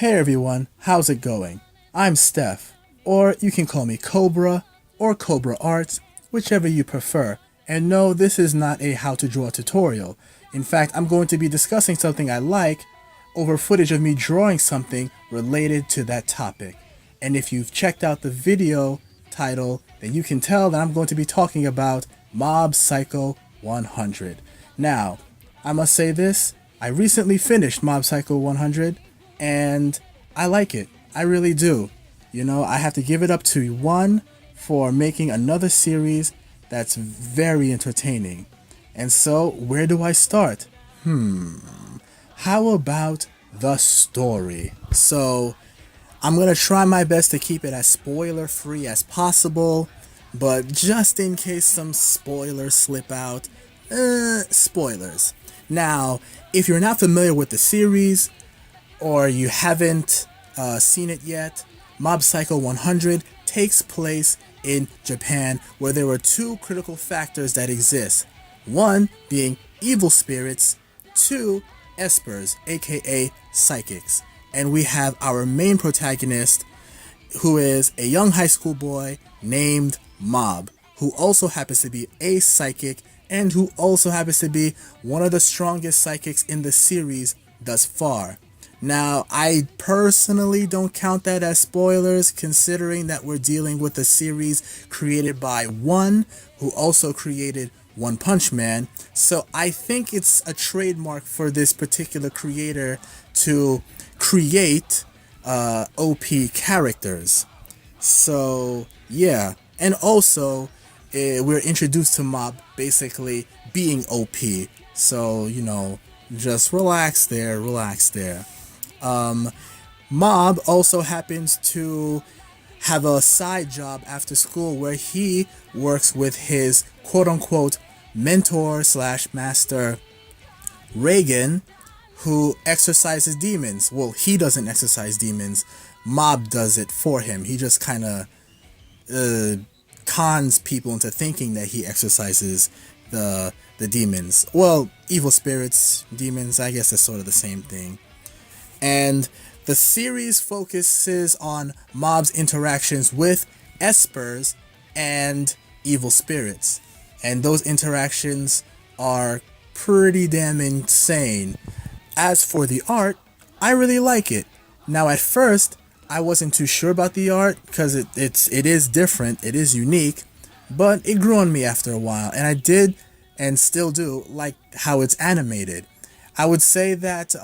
Hey everyone, how's it going? I'm Steph, or you can call me Cobra or Cobra Arts, whichever you prefer. And no, this is not a how to draw tutorial. In fact, I'm going to be discussing something I like over footage of me drawing something related to that topic. And if you've checked out the video title, then you can tell that I'm going to be talking about Mob Psycho 100. Now, I must say this, I recently finished Mob Psycho 100 and I like it. I really do. You know, I have to give it up to one for making another series that's very entertaining. And so, where do I start? How about the story? So, I'm going to try my best to keep it as spoiler free as possible, but just in case some spoilers slip out, spoilers. Now, if you're not familiar with the series, or you haven't seen it yet, Mob Psycho 100 takes place in Japan, where there are two critical factors that exist. One being evil spirits, two espers, aka psychics. And we have our main protagonist, who is a young high school boy named Mob, who also happens to be a psychic and who also happens to be one of the strongest psychics in the series thus far. Now, I personally don't count that as spoilers, considering that we're dealing with a series created by One, who also created One Punch Man. So I think it's a trademark for this particular creator to create OP characters. So, yeah. And also, we're introduced to Mob basically being OP. So, you know, just relax there, relax there. Mob also happens to have a side job after school where he works with his quote-unquote mentor slash master Reagan, who exorcises demons. Well, he doesn't exorcise demons. Mob does it for him. He just kind of cons people into thinking that he exorcises the demons. Well, evil spirits, demons, I guess that's sort of the same thing. And the series focuses on Mob's interactions with espers and evil spirits. And those interactions are pretty damn insane. As for the art, I really like it. Now at first, I wasn't too sure about the art because it is different, it is unique, but it grew on me after a while, and I did and still do like how it's animated. I would say that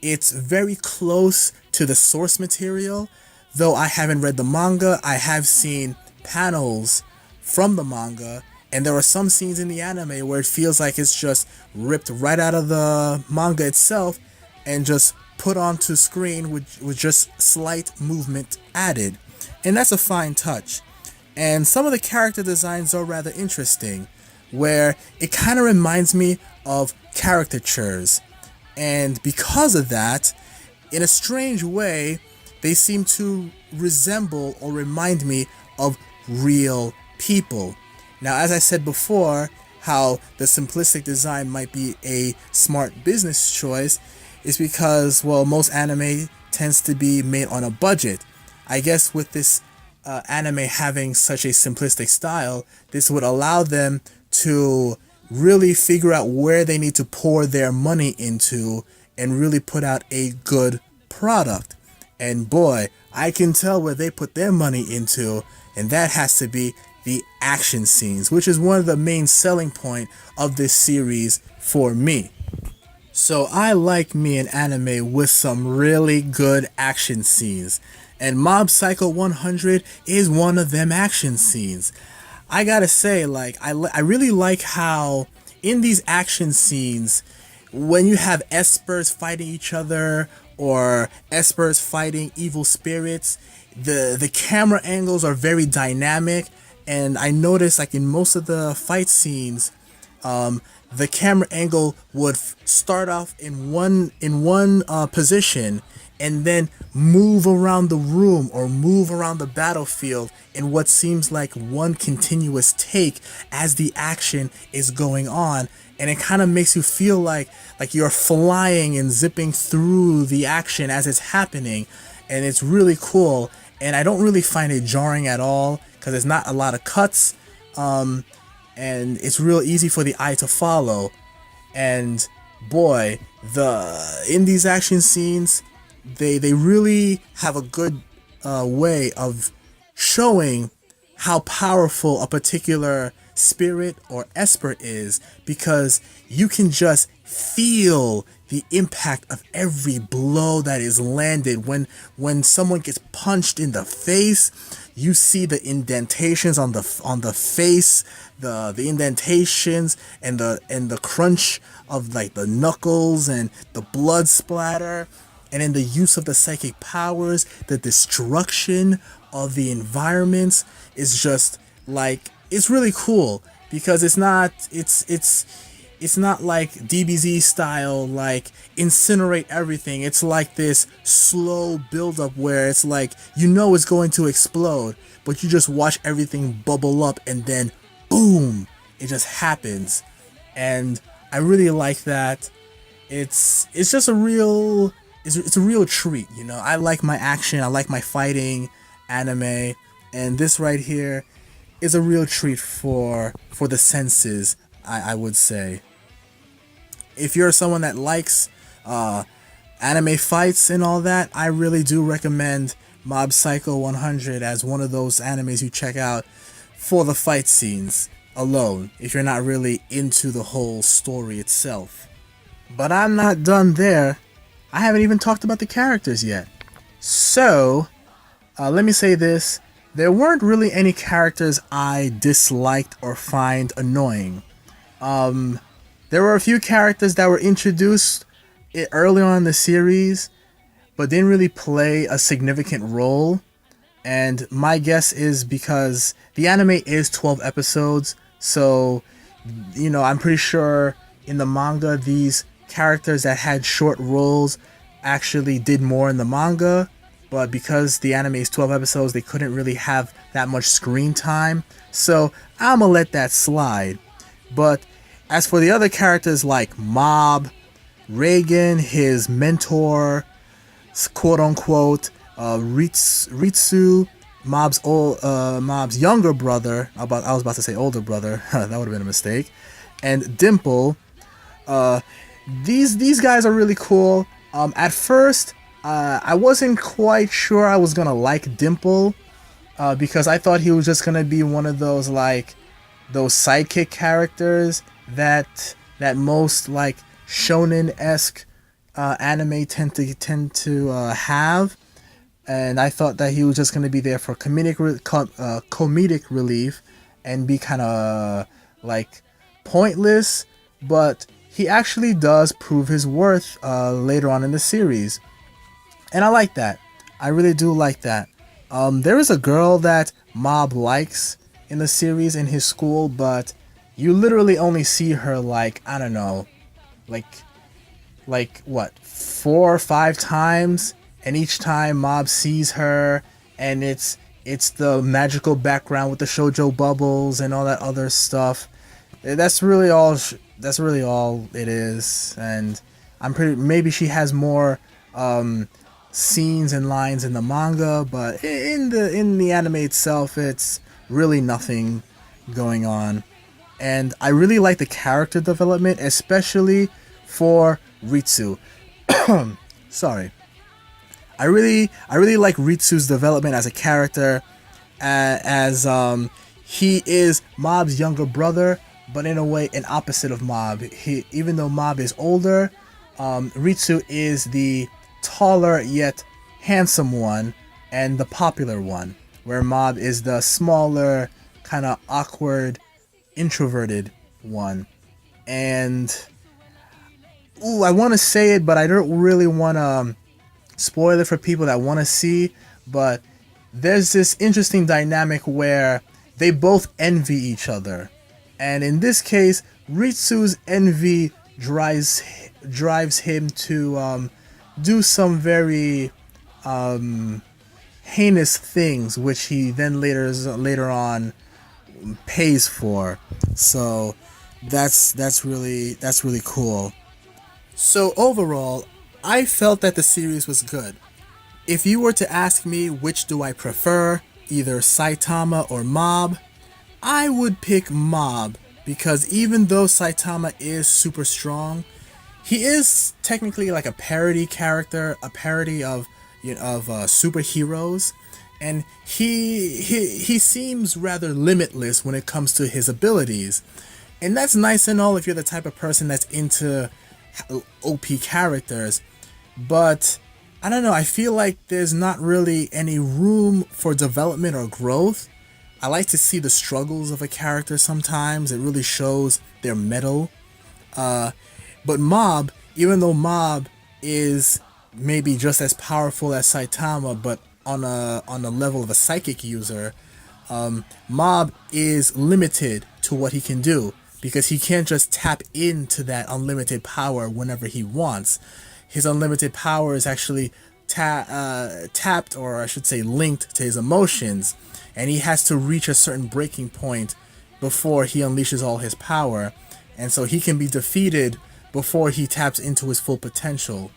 it's very close to the source material. Though I haven't read the manga, I have seen panels from the manga, and there are some scenes in the anime where it feels like it's just ripped right out of the manga itself and just put onto screen with just slight movement added. And that's a fine touch. And some of the character designs are rather interesting, where it kind of reminds me of caricatures. And because of that, in a strange way, they seem to resemble or remind me of real people. Now, as I said before, how the simplistic design might be a smart business choice is because, well, most anime tends to be made on a budget. I guess with this anime having such a simplistic style, this would allow them to really figure out where they need to pour their money into and really put out a good product. And boy, I can tell where they put their money into, and that has to be the action scenes, which is one of the main selling point of this series for me. So I like me an anime with some really good action scenes, and Mob Psycho 100 is one of them action scenes. I gotta say, like, I really like how in these action scenes, when you have espers fighting each other or espers fighting evil spirits, the camera angles are very dynamic. And I noticed, like, in most of the fight scenes, the camera angle would start off in one position and then move around the room or move around the battlefield in what seems like one continuous take as the action is going on. and it kind of makes you feel like you're flying and zipping through the action as it's happening, and it's really cool. And I don't really find it jarring at all because there's not a lot of cuts, and it's real easy for the eye to follow. And boy, the in these action scenes, they really have a good way of showing how powerful a particular spirit or esper is, because you can just feel the impact of every blow that is landed. When someone gets punched in the face, you see the indentations on the face, the indentations and the crunch of like the knuckles and the blood splatter. And in the use of the psychic powers, the destruction of the environments is just like, it's really cool, because it's not like DBZ style, like incinerate everything. It's like this slow build up where it's like, you know it's going to explode, but you just watch everything bubble up and then boom, it just happens. And I really like that. It's just a real, it's a real treat, you know. I like my action, I like my fighting anime, and this right here is a real treat for the senses, I would say. If you're someone that likes anime fights and all that, I really do recommend Mob Psycho 100 as one of those animes you check out for the fight scenes alone, if you're not really into the whole story itself. But I'm not done there. I haven't even talked about the characters yet. So, let me say this. There weren't really any characters I disliked or find annoying. There were a few characters that were introduced early on in the series, but didn't really play a significant role. And my guess is because the anime is 12 episodes, so, you know, I'm pretty sure in the manga, these characters that had short roles actually did more in the manga, but because the anime is 12 episodes, they couldn't really have that much screen time, so I'm gonna let that slide. But as for the other characters like Mob, Reigen, his mentor, quote unquote, Ritsu, Mob's younger brother, I was about to say older brother, that would have been a mistake, and Dimple, these guys are really cool. At first, I wasn't quite sure I was gonna like Dimple, because I thought he was just gonna be one of those like those sidekick characters that most like shonen-esque anime tend to have, and I thought that he was just gonna be there for comedic relief and be kind of like pointless, but he actually does prove his worth later on in the series. And I like that. I really do like that. There is a girl that Mob likes in the series in his school, but you literally only see her like, I don't know, like what, 4 or 5 times, and each time Mob sees her, and it's the magical background with the shoujo bubbles and all that other stuff. That's really all it is, and maybe she has more scenes and lines in the manga, but in the anime itself, it's really nothing going on. And I really like the character development, especially for Ritsu. Sorry. I really like Ritsu's development as a character, as he is Mob's younger brother, but in a way an opposite of Mob. Even though Mob is older, Ritsu is the taller yet handsome one and the popular one, where Mob is the smaller, kind of awkward, introverted one. And I want to say it, but I don't really want to spoil it for people that want to see, but there's this interesting dynamic where they both envy each other. And in this case, Ritsu's envy drives him to do some very heinous things, which he then later on pays for. So That's really cool. So overall, I felt that the series was good. If you were to ask me which do I prefer, either Saitama or Mob, I would pick Mob because even though Saitama is super strong, he is technically like a parody character, a parody of superheroes, and he seems rather limitless when it comes to his abilities, and that's nice and all if you're the type of person that's into OP characters, but I don't know. I feel like there's not really any room for development or growth. I like to see the struggles of a character sometimes. It really shows their mettle. But Mob, even though Mob is maybe just as powerful as Saitama, but on a level of a psychic user, Mob is limited to what he can do because he can't just tap into that unlimited power whenever he wants. His unlimited power is actually tapped, or I should say linked to his emotions, and he has to reach a certain breaking point before he unleashes all his power, and so he can be defeated before he taps into his full potential.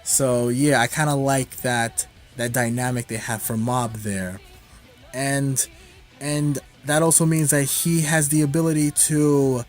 So yeah, I kind of like that dynamic they have for Mob there, and and that also means that he has the ability to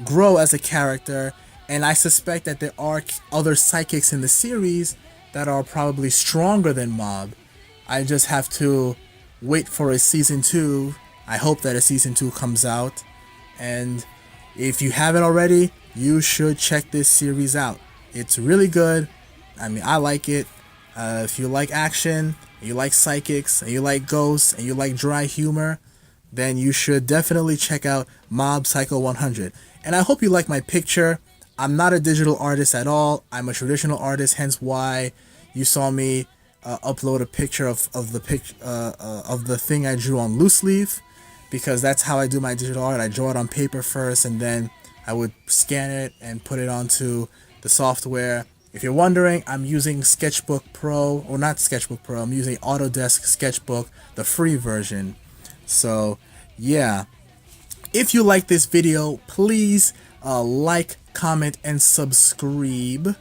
grow as a character. And I suspect that there are other psychics in the series that are probably stronger than Mob. I just have to wait for a season 2. I hope that a season 2 comes out. And if you haven't already, you should check this series out. It's really good. I mean, I like it. If you like action, and you like psychics, and you like ghosts, and you like dry humor, then you should definitely check out Mob Psycho 100. And I hope you like my picture. I'm not a digital artist at all. I'm a traditional artist, hence why you saw me upload a picture of the thing I drew on loose leaf, because that's how I do my digital art. I draw it on paper first, and then I would scan it and put it onto the software. If you're wondering, I'm using Sketchbook Pro, or not Sketchbook Pro, I'm using Autodesk Sketchbook, the free version. So, yeah. If you like this video, please like, comment, and subscribe.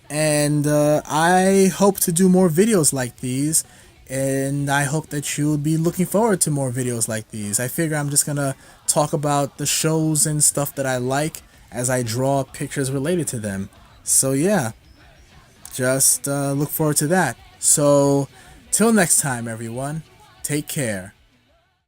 And I hope to do more videos like these. And I hope that you'll be looking forward to more videos like these. I figure I'm just going to talk about the shows and stuff that I like as I draw pictures related to them. So yeah, just look forward to that. So till next time, everyone, take care.